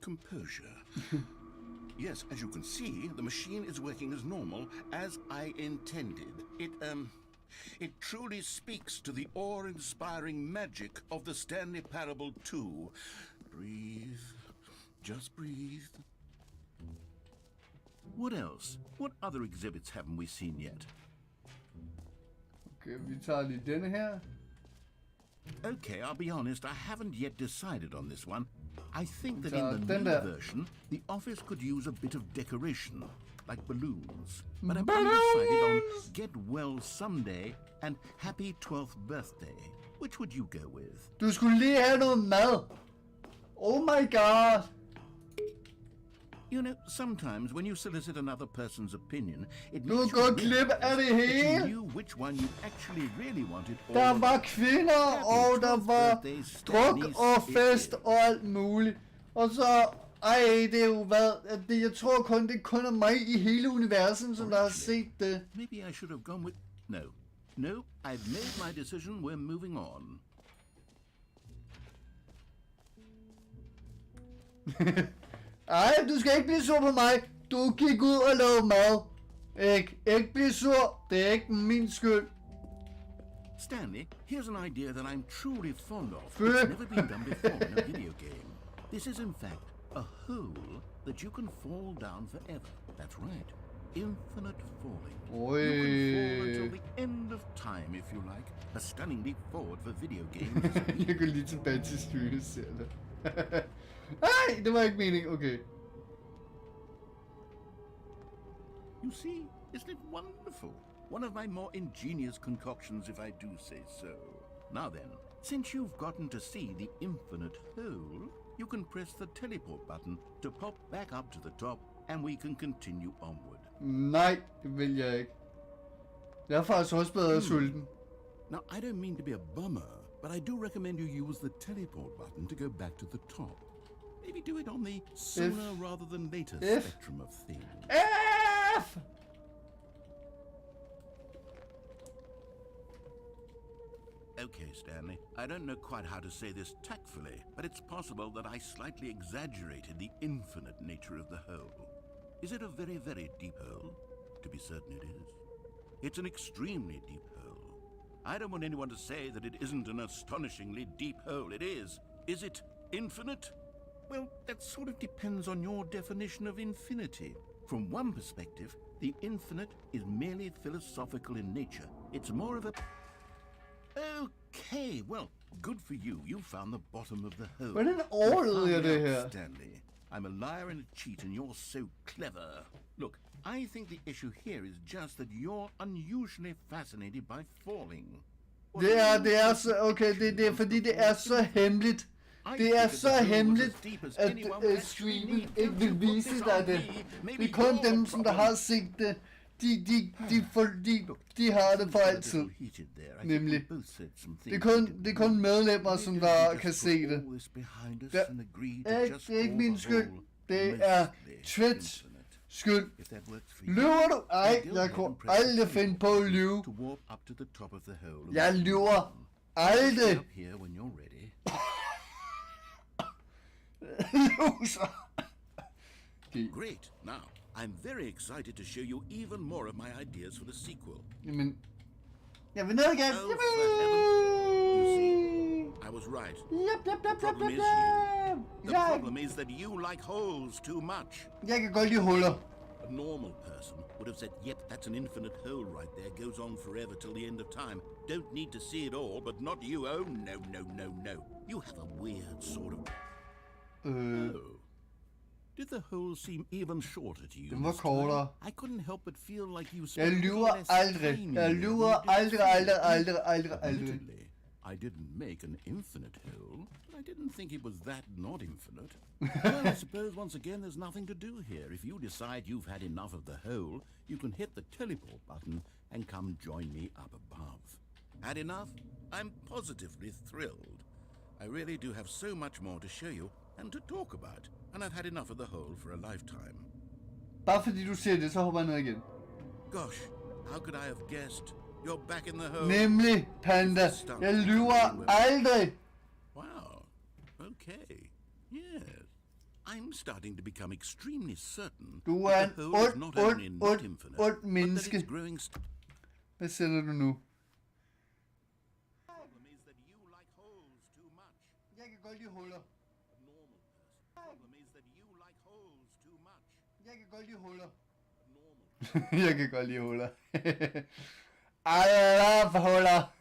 Composure. Yes, as you can see, the machine is working as normal, as I intended. It truly speaks to the awe-inspiring magic of the Stanley Parable 2. Breathe. Just breathe. What else? What other exhibits haven't we seen yet? Okay, vi tager lige denne her. Okay, I'll be honest, I haven't yet decided on this one. I think that So, in the then new the- version, the office could use a bit of decoration, like balloons. But I've decided on Get Well Someday and Happy 12th Birthday. Which would you go with? Du skulle lige have noget mad. Oh my god. You know, sometimes when you solicit another person's opinion, it Du makes går you glip af det realize that you hele. knew which one you actually really wanted. Der or var kvinder, og der var druk og fest og alt muligt. Og så, det er jo jeg tror kun, det kun er mig i hele universet, som der har set det. Maybe I should have gone with... No, I've made my decision. We're moving on. Ej, du skal ikke blive sur på mig. Du gik ud og lavede mad. Ikke blive sur. Det er ikke min skyld. Stanley, here's an idea that I'm truly fond of. Følg. It's never been done before in a video game. This is in fact a hole that you can fall down forever. That's right. Infinite falling. Oi. You can fall until the end of time if you like. A stunning leap forward for video games. Jeg går lige tilbage til streamen. Ej, det var ikke meningen. Okay. You see, isn't it wonderful? One of my more ingenious concoctions, if I do say so. Now then, since you've gotten to see the infinite hole, you can press the teleport button to pop back up to the top, and we can continue onward. Nej, det vil jeg ikke. Jeg er faktisk også bedre sulten. Now, I don't mean to be a bummer, but I do recommend you use the teleport button to go back to the top. Maybe do it on the sooner rather than later spectrum of things. F! Okay, Stanley, I don't know quite how to say this tactfully, but it's possible that I slightly exaggerated the infinite nature of the hole. Is it a very, very deep hole? To be certain it is. It's an extremely deep hole. I don't want anyone to say that it isn't an astonishingly deep hole. It is. Is it infinite? Well, that sort of depends on your definition of infinity. From one perspective, the infinite is merely philosophical in nature. It's more of a... Okay, well, good for you. You found the bottom of the hole. Hvordan overlevede jeg det You found her? out, Stanley. I'm a liar and a cheat, and you're so clever. Look, I think the issue here is just that you're unusually fascinated by falling. Det er så, okay, det er fordi det er så hemmeligt. Det er så hemmeligt, at streamen ikke vil vise dig det. Det er kun dem, som der har set det. De har det for altid. Nemlig. Det er kun medlemmer, som der kan se det. Det er ikke min skyld. Det er Twitch skyld. Lyver du? Ej, jeg kunne aldrig finde på at lyve. Jeg lyver aldrig. Great. Now, I'm very excited to show you even more of my ideas for the sequel. Jamen, jeg vil ned igen. Oh, for heaven. You see, I was right. The problem is you. The problem is that you like holes too much. Jeg kan godt lide huller. A normal person would have said, yep, that's an infinite hole right there. Goes on forever till the end of time. Don't need to see it all, but not you. Oh, no. You have a weird sort of... Oh. Did the hole seem even shorter to you? Den var this time? kortere. I couldn't help but feel like you Jeg spent a little lyver less aldrig. time Jeg here lyver than you did aldrig. Admittedly, I didn't make an infinite hole, but I didn't think it was that not infinite. Well, I suppose once again there's nothing to do here. If you decide you've had enough of the hole, you can hit the teleport button and come join me up above. Had enough? I'm positively thrilled. I really do have so much more to show you and to talk about, and I've had enough of the hole for a lifetime. Bare fordi du siger det, så hopper jeg ned igen. Gosh, how could I have guessed? You're back in the hole. Nemlig, Panda. Jeg lyver aldrig. Wow. Okay. Yes. I'm starting to become extremely certain Du er that en the hole is not only not infinite, ond but that menneske. it's growing. Hvad sætter du nu? Problem is that you like holes too much. Jeg kan godt lide huller. Normal person. Problem is that you like holes too much. Jeg kan godt lide huller. Normal. Jeg kan godt lide huller. I love huller.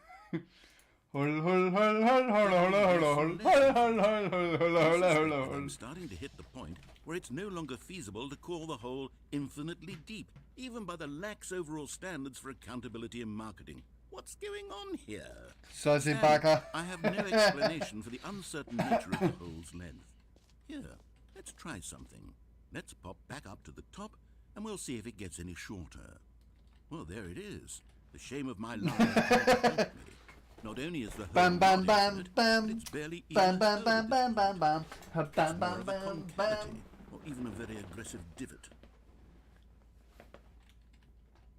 I'm starting to hit the point where it's no longer feasible to call the hole infinitely deep, even by the lax overall standards for accountability in marketing. What's going on here? Så se And bakker. I have no explanation for the uncertain nature of the hole's length. Here, let's try something. Let's pop back up to the top, and we'll see if it gets any shorter. Well, there it is. The shame of my life. Not only is the hole Bam bam not bam infinite, bam. but it's barely even Bam bam bam curved. bam bam bam. It's Bam more bam of a bam concavity, bam. or even a very aggressive divot.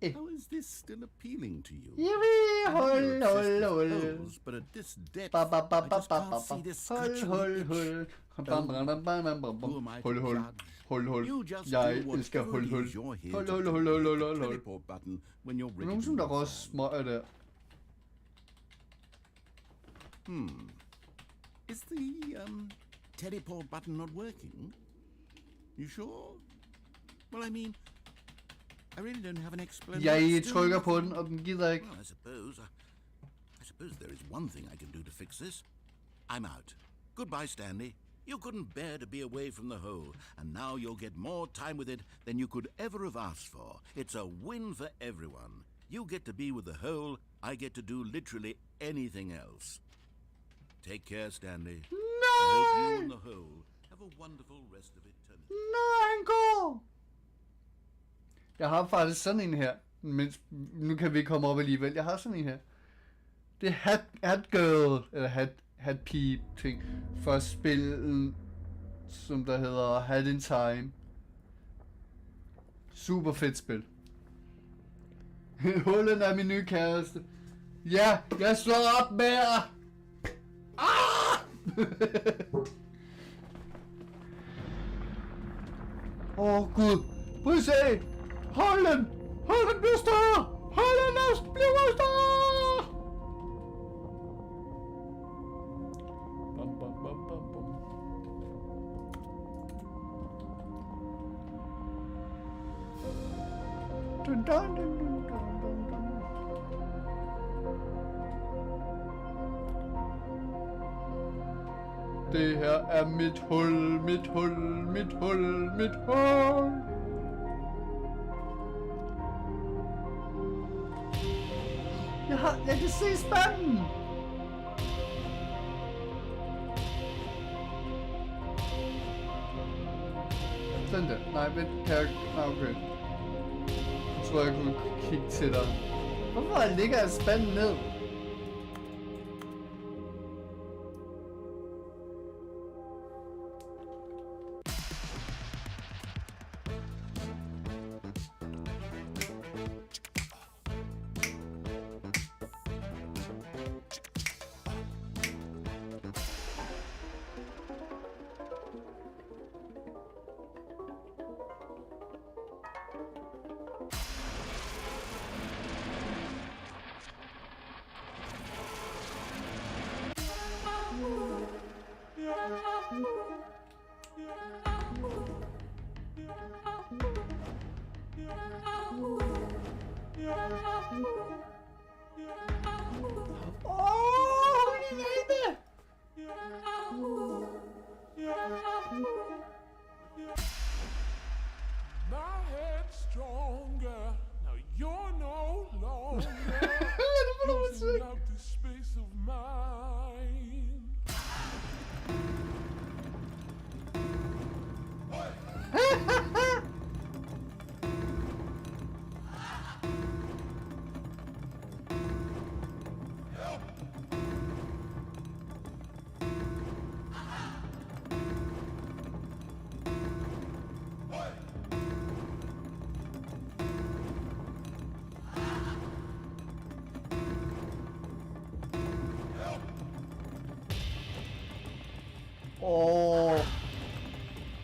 Eh. How is this still appealing to you? Yippee, I know hul, you're obsessed hul, with hul. holes, but at this depth, Ba ba ba I ba just ba can't ba see ba. this Hul, scratching hul, itch. hul. Bam bam bam bam bam bam. Who am I to Hul, hul. judge? Hul, hul. You just Jeg do elsker whatever hul, it hul. is you're here Hul, to hul, do. hul, hul, Hit hul, the hul, hul. teleport button when you're ready Nogen to som der move også on. smøger der. Is the teleport button not working? You sure? Well, I mean, I really don't have an explanation. Jeg trykker på den, og den gider ikke. Well, I suppose there is one thing I can do to fix this. I'm out. Goodbye, Stanley. You couldn't bear to be away from the hole, and now you'll get more time with it than you could ever have asked for. It's a win for everyone. You get to be with the hole, I get to do literally anything else. Take care, Stanley. I hope you and the hole have a wonderful rest of eternity. Nej, han går! Jeg har faktisk sådan en her. Men nu kan vi ikke komme op alligevel. Jeg har sådan en her. Det er hat girl, eller hat pige ting. For spillet, som der hedder Hat in Time. Super fedt spil. Hullen er min nye kæreste. Ja, jeg slår op med jer! Ah! Gud. Prøv at se! Holden bliver større! Holden bliver større! Bam, bam, bam, bam, bam. Dun, dun, dun, dun, dun, dun, dun. Det her er mit hul, mit hul, mit hul, mit hul. Jeg kan se spanden. Sådan der. Nej, vent. Kan jeg... Nej, okay. Jeg tror, jeg kunne kigge til dig. Hvorfor ligger jeg spanden ned?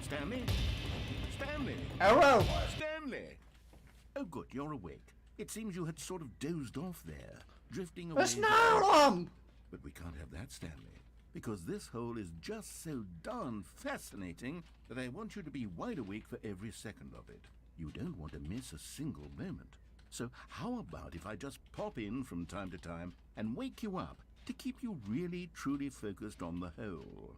Stanley? Stanley? Arrow! Stanley! Oh, good, you're awake. It seems you had sort of dozed off there, drifting away. There's no But we can't have that, Stanley, because this hole is just so darn fascinating that I want you to be wide awake for every second of it. You don't want to miss a single moment. So how about if I just pop in from time to time and wake you up to keep you really, truly focused on the hole?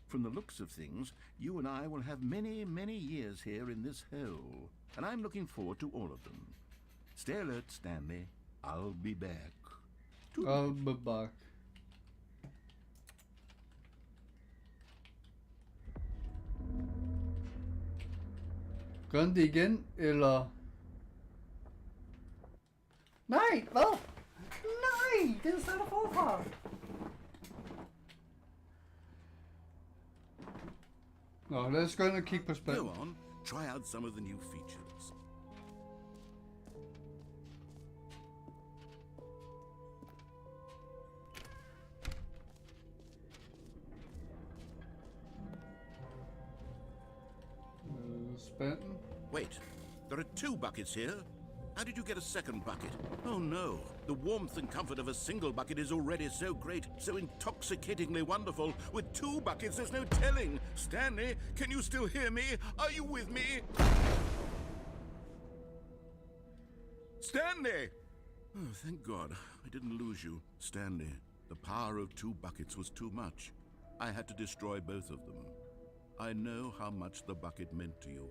From the looks of things, you and I will have many, many years here in this hole, and I'm looking forward to all of them. Stay alert, Stanley. I'll be back. I'll be back. Gør den det igen, eller? Nej, hvad? Nej, den starter forfra. Nå, lad os gå ind og kigge på spil. Go on, try out some of the new features. Spændende. Wait, there are 2 buckets here. How did you get a second bucket? Oh no, the warmth and comfort of a single bucket is already so great, so intoxicatingly wonderful. With 2 buckets, there's no telling. Stanley, can you still hear me? Are you with me? Stanley! Oh, thank God, I didn't lose you. Stanley, the power of 2 buckets was too much. I had to destroy both of them. I know how much the bucket meant to you,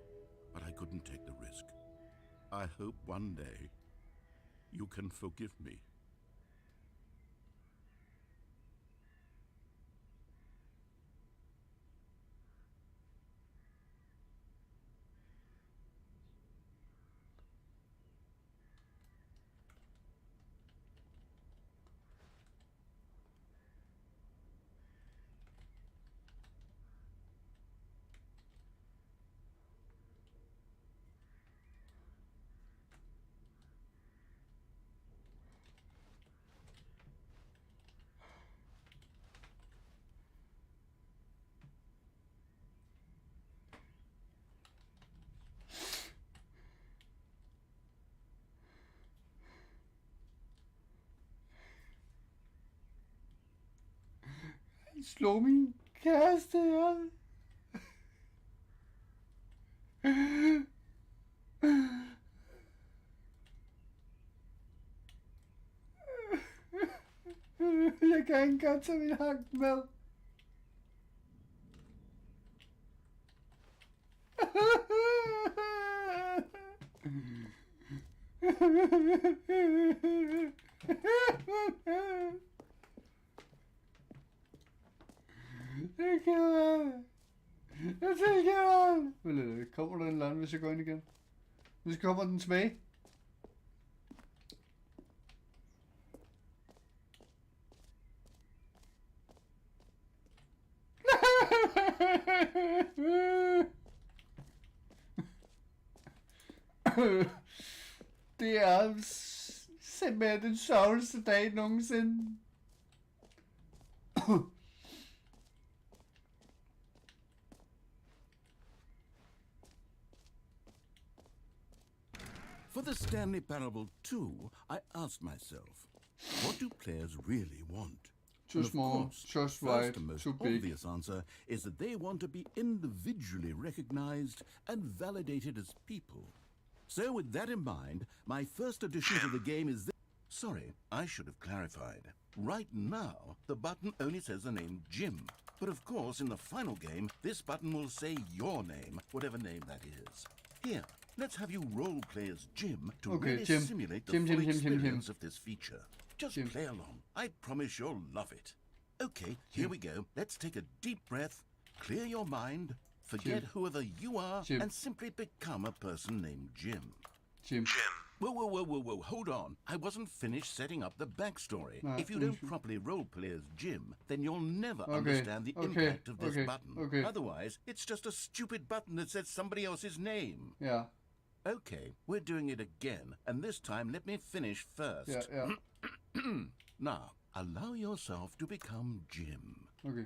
but I couldn't take the risk. I hope one day you can forgive me. Slå min kæreste ihjel. Jeg kan ikke godt tage min hak med. Det kan være. Jeg tænker, kommer der en eller anden, hvis jeg går ind igen? Hvis kommer den tilbage? Det er simpelthen den sjoveste dag nogensinde. For the Stanley Parable 2, I asked myself, what do players really want? Too And of small, course, just first right, and most too big. obvious answer is that they want to be individually recognized and validated as people. So with that in mind, my first addition to the game is this. Sorry, I should have clarified. Right now, the button only says the name Jim. But of course, in the final game, this button will say your name, whatever name that is. Here, let's have you roleplay as Jim to really Jim. simulate the Jim, full Jim, Jim, Jim, experience Jim. of this feature. Just Jim. play along. I promise you'll love it. Okay, here we go. Let's take a deep breath, clear your mind, forget Jim. whoever you are, Jim. and simply become a person named Jim. Jim. Whoa, hold on. I wasn't finished setting up the backstory. No, If you don't properly roleplay as Jim, then you'll never Okay, understand the okay, impact of this okay, button. okay. Otherwise, it's just a stupid button that says somebody else's name. Yeah. Okay, we're doing it again, and this time let me finish first. Yeah. Now, allow yourself to become Jim. Okay.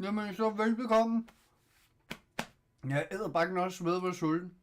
Jamen, så velbekomme. Jeg æder bakken også med, hvor sulten.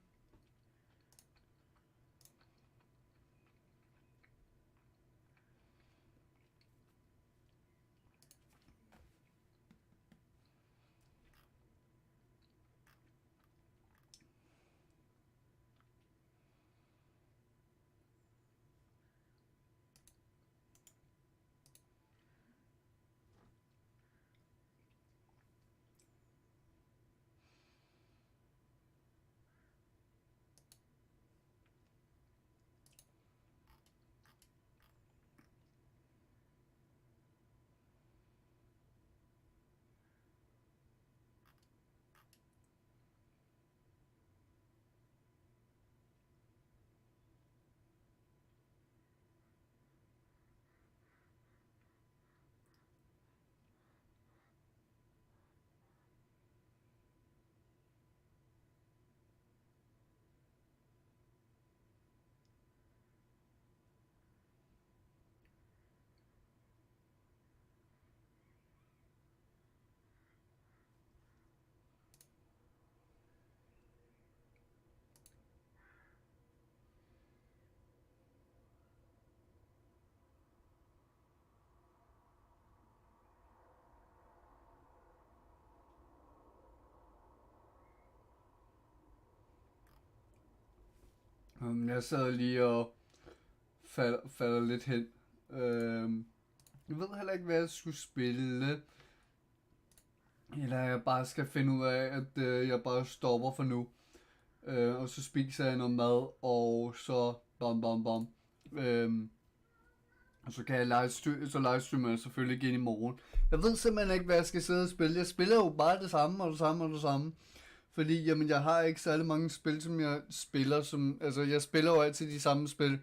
Jeg sad lige og falder lidt hen. Jeg ved heller ikke, hvad jeg skulle spille. Eller jeg bare skal finde ud af, at jeg bare stopper for nu. Og så spiser jeg noget mad, og så bam. Og så kan jeg livestreamer jeg selvfølgelig igen i morgen. Jeg ved simpelthen ikke, hvad jeg skal sidde og spille. Jeg spiller jo bare det samme. Fordi jamen, jeg har ikke særlig mange spil, som jeg spiller. Altså, jeg spiller jo altid de samme spil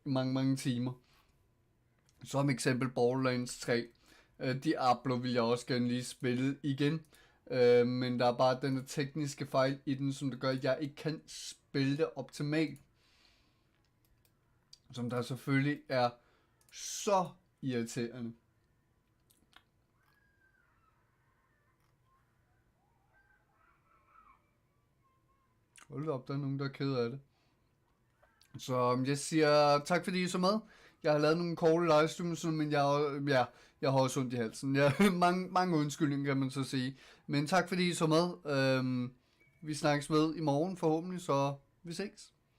i mange timer. Som eksempel Borderlands 3. Diablo vil jeg også gerne lige spille igen. Men der er bare den tekniske fejl i den, som der gør, at jeg ikke kan spille det optimalt. Som der selvfølgelig er så irriterende. Hold op, der er nogen, der er ked af det. Så jeg siger tak, fordi I så med. Jeg har lavet nogle korte livestreams, men jeg har også ondt i halsen. Mange undskyldninger, kan man så sige. Men tak, fordi I så med. Vi snakkes med i morgen forhåbentlig, så vi ses.